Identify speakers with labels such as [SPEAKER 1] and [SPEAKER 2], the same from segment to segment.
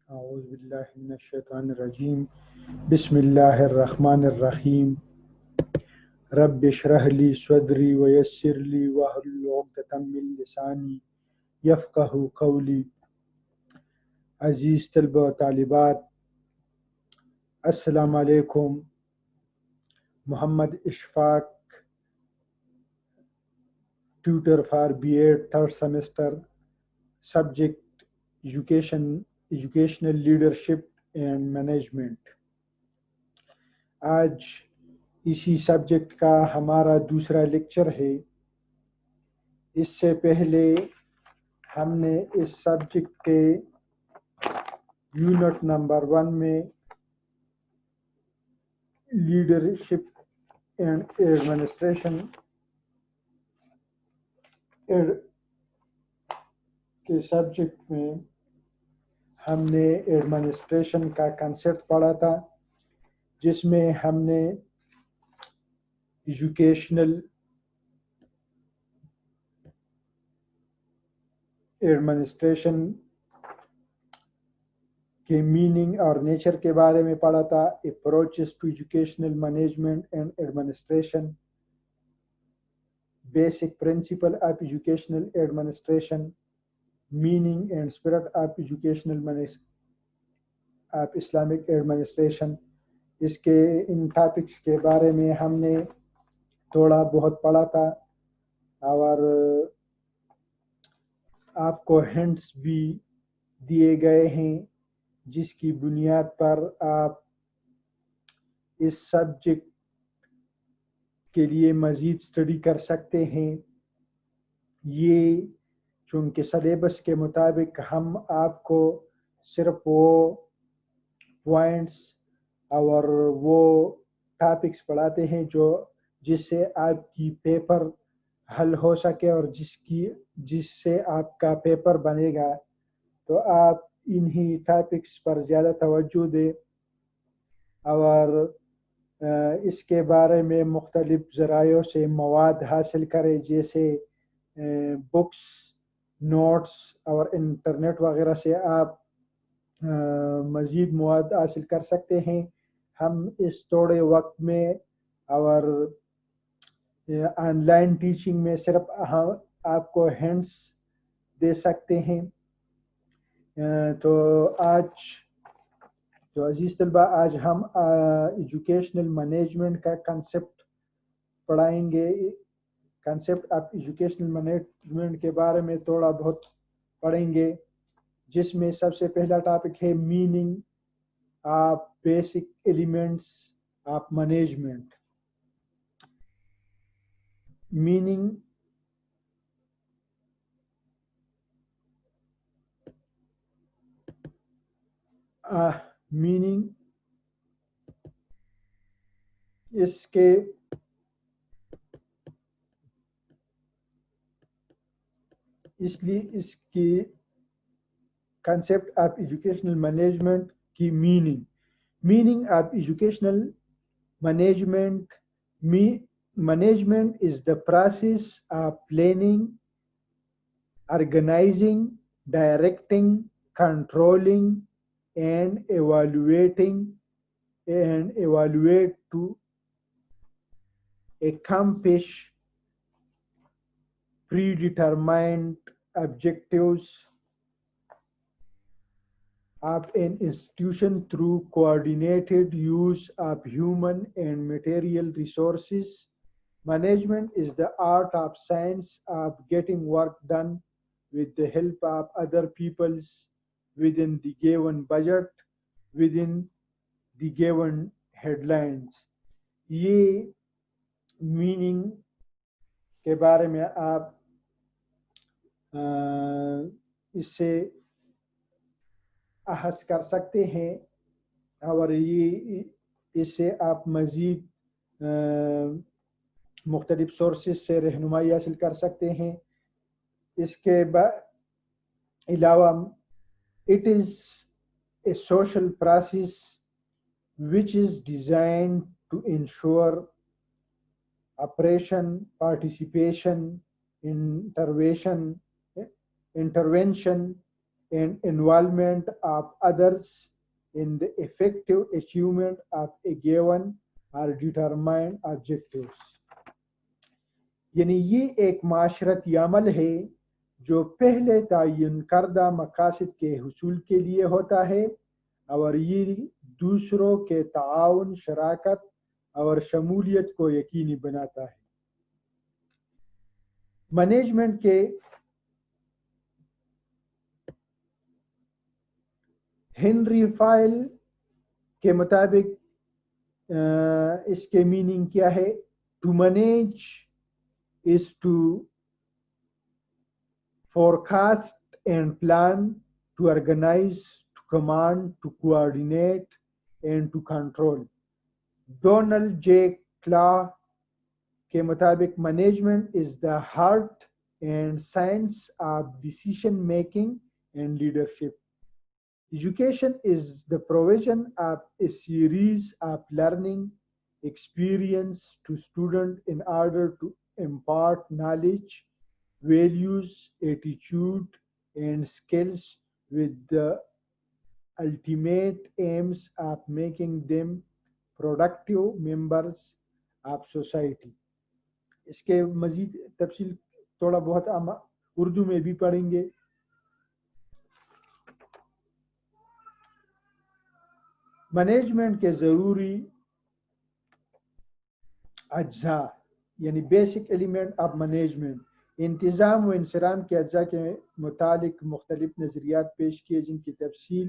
[SPEAKER 1] اعوذ باللہ من الشیطان الرجیم بسم اللہ الرحمن الرحیم رب اشرح لی صدری ویسر لی واحلل عقدۃ من لسانی یفقہوا قولی. عزیز طلبہ و طالبات، السلام علیکم. Muhammad Ashfaq, tutor for B Ed third semester, subject educational leadership and management. آج اسی سبجیکٹ کا ہمارا دوسرا لیکچر ہے. اس سے پہلے ہم نے اس سبجیکٹ کے یونٹ نمبر 1 میں لیڈرشپ اینڈ ایڈمنسٹریشن کے سبجیکٹ میں ہم نے ایڈمنسٹریشن کا کنسیپٹ پڑھا تھا، جس میں ہم نے ایجوکیشنل ایڈمنسٹریشن کے میننگ اور نیچر کے بارے میں پڑھا تھا. Approaches to educational management and administration, basic principle of educational administration, meaning and spirit of Islamic administration. اس کے ان ٹاپکس کے بارے میں ہم نے تھوڑا بہت پڑھا تھا، اور آپ کو ہنٹس بھی دیے گئے ہیں جس کی بنیاد پر آپ اس سبجیکٹ کے لیے مزید اسٹڈی کر سکتے ہیں. یہ چونکہ سلیبس کے مطابق ہم آپ کو صرف وہ پوائنٹس اور وہ ٹاپکس پڑھاتے ہیں جس سے آپ کی پیپر حل ہو سکے اور جس سے آپ کا پیپر بنے گا. تو آپ انہی ٹاپکس پر زیادہ توجہ دیں اور اس کے بارے میں مختلف ذرائعوں سے مواد حاصل کریں، جیسے بکس، نوٹس اور انٹرنیٹ وغیرہ سے آپ مزید مواد حاصل کر سکتے ہیں. ہم اس تھوڑے وقت میں اور آن لائن ٹیچنگ میں صرف آپ کو ہنٹس دے سکتے ہیں. تو عزیز طلبہ، آج ہم ایجوکیشنل مینجمنٹ کا کنسیپٹ پڑھائیں گے. کنسیپٹ آف ایجوکیشنل مینجمنٹ کے بارے میں تھوڑا بہت پڑھیں گے، جس میں سب سے پہلا ٹاپک ہے meaning of basic elements of management. Meaning اس کی کنسیپٹ آف ایجوکیشنل مینجمنٹ کی meaning of educational management. Management is the process of planning, organizing, directing, controlling, and evaluate to accomplish predetermined objectives of an institution through coordinated use of human and material resources. Management is the art of science of getting work done with the help of other peoples within the given budget, within the given headlines. یہ meaning کے بارے میں آپ اس سے احس کر سکتے ہیں، اور اس سے آپ مزید مختلف سورسز سے رہنمائی حاصل کر سکتے ہیں. اس کے علاوہ it is a social process which is designed to ensure operation, participation, intervention and involvement of others in the effective achievement of a given or determined objectives. یعنی یہ ایک معاشرتی عمل ہے جو پہلے تعین کردہ مقاصد کے حصول کے لیے ہوتا ہے اور یہ دوسروں کے تعاون، شراکت اور شمولیت کو یقینی بناتا ہے۔ مینجمنٹ کے ہنری فائل کے مطابق اس کے میننگ کیا ہے؟ To manage is to forecast and plan, to organize, to command, to coordinate, and to control. Donald J کلا کے مطابق management is the art and science of decision making and leadership. Education is the provision of a series of learning experience to student in order to impart knowledge, values, attitude, and skills with the ultimate aims of making them productive members of society. اس کے مزید تفصیل تھوڑا بہت ہم اردو میں بھی پڑھیں گے. مینجمنٹ کے ضروری اجزاء یعنی بیسک ایلیمنٹ آف مینجمنٹ. انتظام و انصرام کے اجزاء کے متعلق مختلف نظریات پیش کیے جن کی تفصیل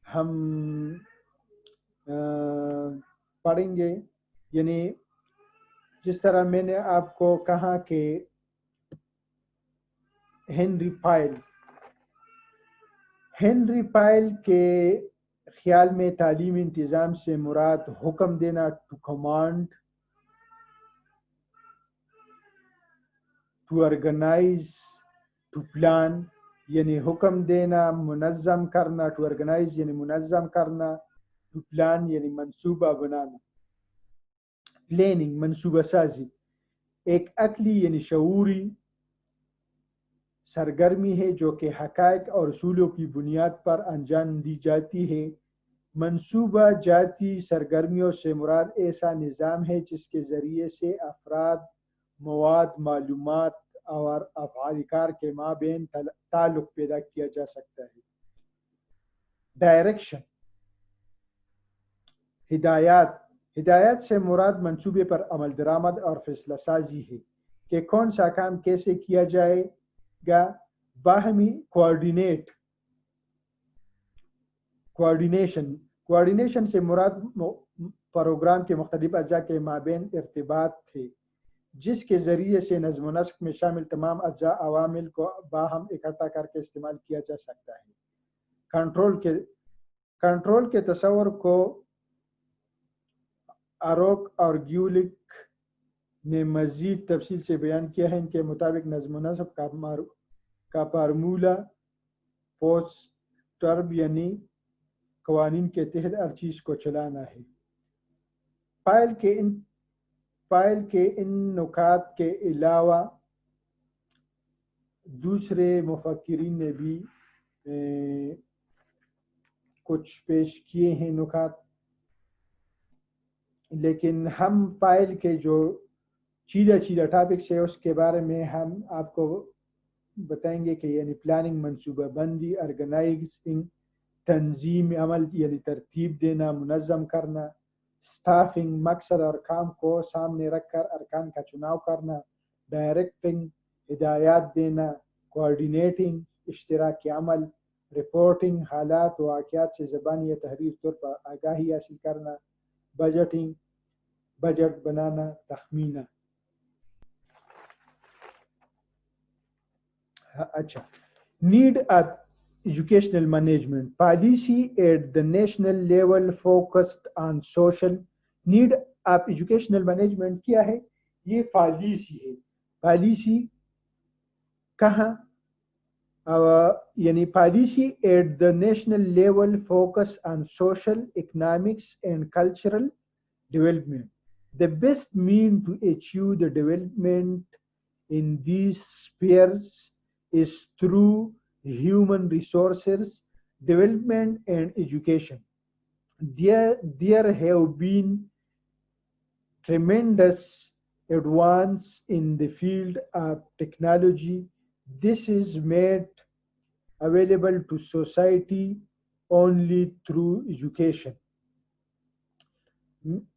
[SPEAKER 1] ہم پڑھیں گے. یعنی جس طرح میں نے آپ کو کہا کہ ہنری پائل کے خیال میں تعلیمی انتظام سے مراد حکم دینا، to command, to organise, to plan یعنی حکم دینا، منظم کرنا، ٹو آرگنائز یعنی منظم کرنا، ٹو پلان یعنی منصوبہ بنانا. پلاننگ منصوبہ سازی ایک عقلی یعنی شعوری سرگرمی ہے جو کہ حقائق اور اصولوں کی بنیاد پر انجام دی جاتی ہے. منصوبہ جاتی سرگرمیوں سے مراد ایسا نظام ہے جس کے ذریعے سے افراد، مواد، معلومات اور افعال کار کے مابین تعلق پیدا کیا جا سکتا ہے. ڈائریکشن ہدایات سے مراد منصوبے پر عمل درآمد اور فیصلہ سازی ہے کہ کون سا کام کیسے کیا جائے گا. باہمی کوارڈینیشن سے مراد پروگرام کے مختلف اجزاء کے مابین ارتباط تھے جس کے ذریعے سے نظم و نسق میں شامل تمام اجزاء عوامل کو باہم اکٹھا کر کے استعمال کیا جا سکتا ہے. کنٹرول کے تصور کو اروک اور گیولک نے مزید تفصیل سے بیان کیا ہے. ان کے مطابق نظم و نسق کا فارمولہ پوسٹرب یعنی قوانین کے تحت ہر چیز کو چلانا ہے. فائل کے ان نکات کے علاوہ دوسرے مفکرین نے بھی کچھ پیش کیے ہیں نکات، لیکن ہم فائل کے جو چیدہ ٹاپکس ہے اس کے بارے میں ہم آپ کو بتائیں گے کہ یعنی پلاننگ منصوبہ بندی، آرگنائزنگ تنظیم عمل یعنی ترتیب دینا، منظم کرنا، سٹافنگ مقصد اور کام کو سامنے رکھ کر ارکان کا چناؤ کرنا، ڈائریکٹنگ ہدایات دینا، کوآرڈینیٹنگ اشتراکی عمل، رپورٹنگ حالات و واقعات سے زبانی یا تحریری طور پر آگاہی حاصل کرنا، بجٹنگ بجٹ بنانا، تخمینہ. اچھا، need of educational management policy at the national level focused on social. Need of educational management کیا ہے؟ یہ پالیسی ہے. پالیسی کہاں؟ یعنی policy at the national level focus on social, economics and cultural development. The best mean to achieve the development in these spheres is through human resources, development, and education. There have been tremendous advance in the field of technology. This is made available to society only through education.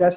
[SPEAKER 1] 10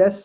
[SPEAKER 1] 10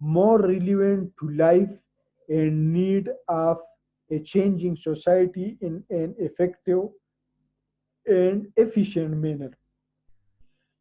[SPEAKER 1] more relevant to life and need of a changing society in an effective and efficient manner.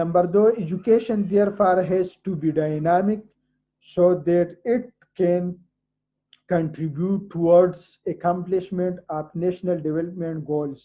[SPEAKER 1] number 2 education therefore has to be dynamic so that it can contribute towards accomplishment of national development goals.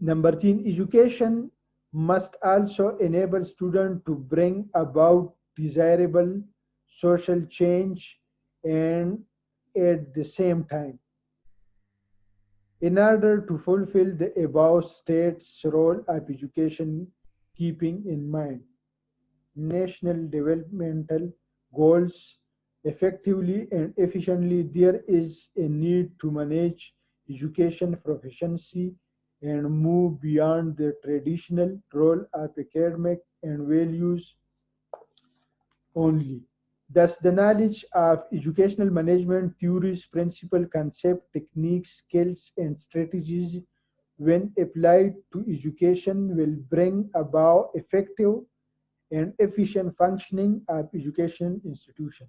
[SPEAKER 1] Number 3, education must also enable students to bring about desirable social change and at the same time. In order to fulfill the above states role of education, keeping in mind national developmental goals effectively and efficiently, there is a need to manage education proficiency and move beyond the traditional role of academic and values only. Thus, the knowledge of educational management theories, principles, concepts, techniques, skills, and strategies, when applied to education, will bring about effective and efficient functioning of education institution.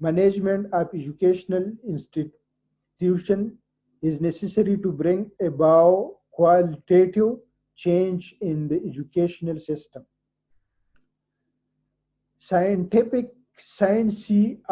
[SPEAKER 1] management of educational institution is necessary to bring about qualitative change in the educational system. Scientific, sciencey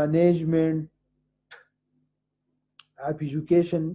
[SPEAKER 1] management of education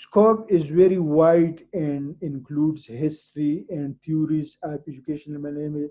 [SPEAKER 1] scope is very wide and includes history and theories of educational management.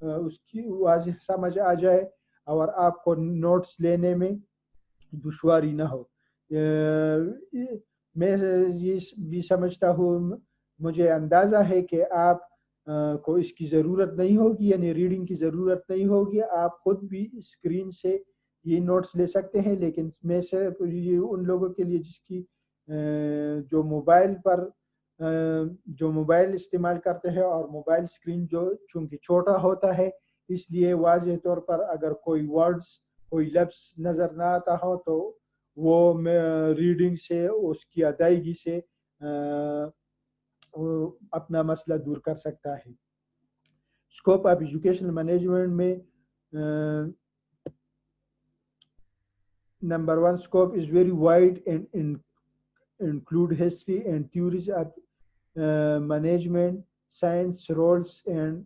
[SPEAKER 1] اس کی واضح سمجھ آ جائے اور آپ کو notice لینے میں دشواری نہ ہو. میں یہ بھی سمجھتا ہوں، مجھے اندازہ ہے کہ آپ کو اس کی ضرورت نہیں ہوگی، یعنی ریڈنگ کی ضرورت نہیں ہوگی. آپ خود بھی اسکرین سے یہ نوٹس لے سکتے ہیں، لیکن میں صرف یہ ان لوگوں کے لیے جس کی جو موبائل پر جو موبائل استعمال کرتے ہیں اور موبائل اسکرین جو چونکہ چھوٹا ہوتا ہے، اس لیے واضح طور پر اگر کوئی ورڈز کوئی لفظ نظر نہ آتا ہو تو وہ ریڈنگ سے اس کی ادائیگی سے وہ اپنا مسئلہ دور کر سکتا ہے. اسکوپ آف ایجوکیشنل مینجمنٹ میں number 1 scope is very wide and include history and theories of management, science, roles and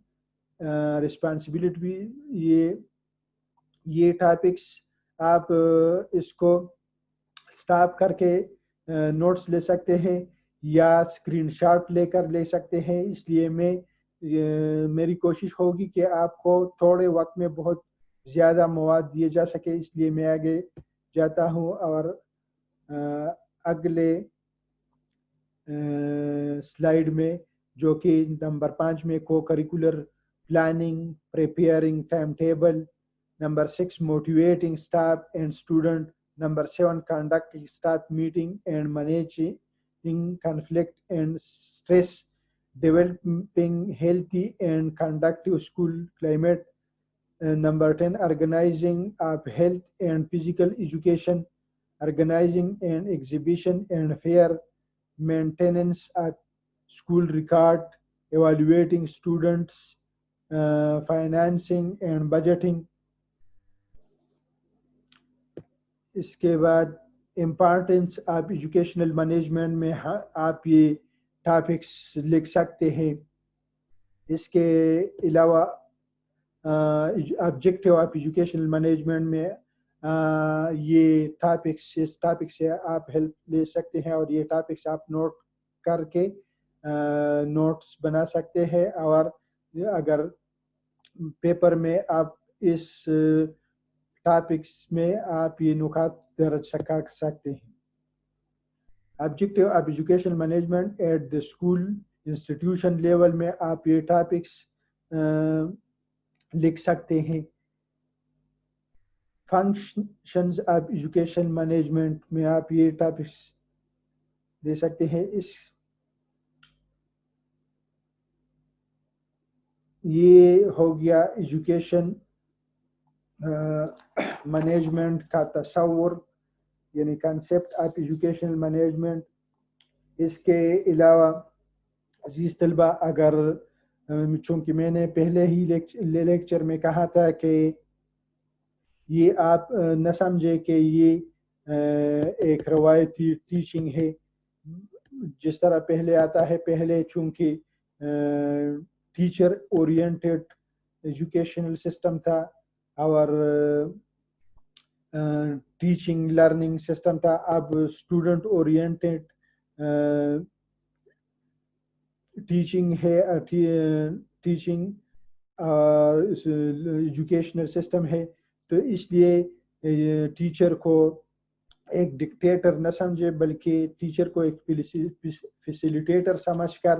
[SPEAKER 1] responsibility بھی. یہ ٹاپکس آپ اس کو سٹاپ کر کے نوٹس لے سکتے ہیں یا اسکرین شاٹ لے کر لے سکتے ہیں. اس لیے میری کوشش ہوگی کہ آپ کو تھوڑے وقت میں بہت زیادہ مواد دیے جا سکے. اس لیے میں آگے جاتا ہوں اور اگلے سلائیڈ میں جو کہ نمبر 5 میں کو curricular planning preparing time table. Number 6, motivating staff and student. Number 7, conducting staff meeting and managing conflict and stress. Developing healthy and conductive school climate. Number 10, organizing of health and physical education. Organizing an exhibition and fair. Maintenance of school record. Evaluating students. Financing and budgeting. اس کے بعد importance of educational management میں آپ یہ topics لکھ سکتے ہیں. اس کے علاوہ آبجیکٹیو آف ایجوکیشنل مینجمنٹ میں یہ ٹاپکس اس ٹاپک سے آپ ہیلپ لے سکتے ہیں اور یہ ٹاپکس آپ نوٹ کر کے نوٹس بنا سکتے ہیں. اور اگر پیپر میں آپ اس ٹاپکس میں آپ یہ نکات درج کر سکتے ہیں. Objective of education management at the school institution level میں آپ یہ ٹاپکس لکھ سکتے ہیں. فنکشنز آف ایجوکیشن مینجمنٹ میں آپ یہ ٹاپکس دے سکتے ہیں. یہ ہو گیا ایجوکیشن مینجمنٹ کا تصور، یعنی کنسیپٹ آف ایجوکیشنل مینجمنٹ. اس کے علاوہ عزیز طلبہ، اگر چونکہ میں نے پہلے ہی لیکچر میں کہا تھا کہ یہ آپ نہ سمجھے کہ یہ ایک روایتی ٹیچنگ ہے جس طرح پہلے آتا ہے. پہلے چونکہ ٹیچر اورینٹیڈ ایجوکیشنل سسٹم تھا اور ٹیچنگ لرننگ سسٹم تھا. اب اسٹوڈنٹ اورینٹیڈ ٹیچنگ ہے، ٹیچنگ ایجوکیشنل سسٹم ہے. تو اس لیے ٹیچر کو ایک ڈکٹیٹر نہ سمجھے بلکہ ٹیچر کو ایک فیسیلیٹیٹر سمجھ کر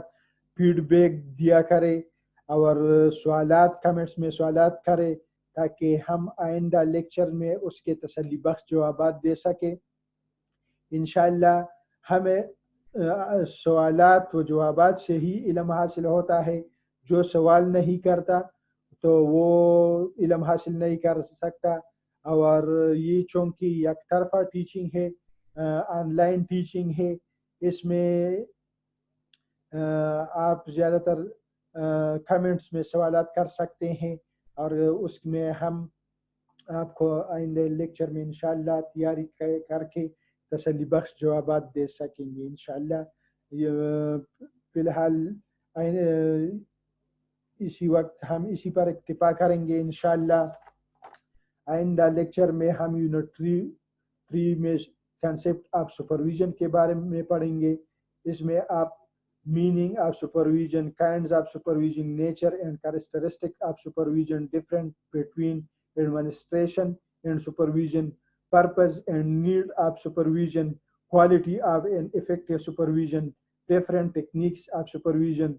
[SPEAKER 1] فیڈ بیک دیا کرے اور سوالات کمنٹس میں سوالات کرے تاکہ ہم آئندہ لیکچر میں اس کے تسلی بخش جوابات دے سکیں. انشاءاللہ ہمیں سوالات و جوابات سے ہی علم حاصل ہوتا ہے. جو سوال نہیں کرتا تو وہ علم حاصل نہیں کر سکتا. اور یہ چونکہ یک طرفہ ٹیچنگ ہے، آن لائن ٹیچنگ ہے، اس میں آپ زیادہ تر کمنٹس میں سوالات کر سکتے ہیں اور اس میں ہم آپ کو آئندہ لیکچر میں انشاءاللہ تیاری کر کے تسلی بخش جوابات دے سکیں گے انشاءاللہ. فی الحال اسی وقت ہم اسی پر اکتفا کریں گے انشاءاللہ. آئندہ لیکچر میں ہم یونٹ 3 میں کنسیپٹ آف سپرویژن کے بارے میں پڑھیں گے. اس میں آپ meaning of supervision, kinds of supervision, nature and characteristics of supervision, difference between administration and supervision, purpose and need of supervision, quality of an effective supervision, different techniques of supervision,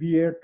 [SPEAKER 1] BA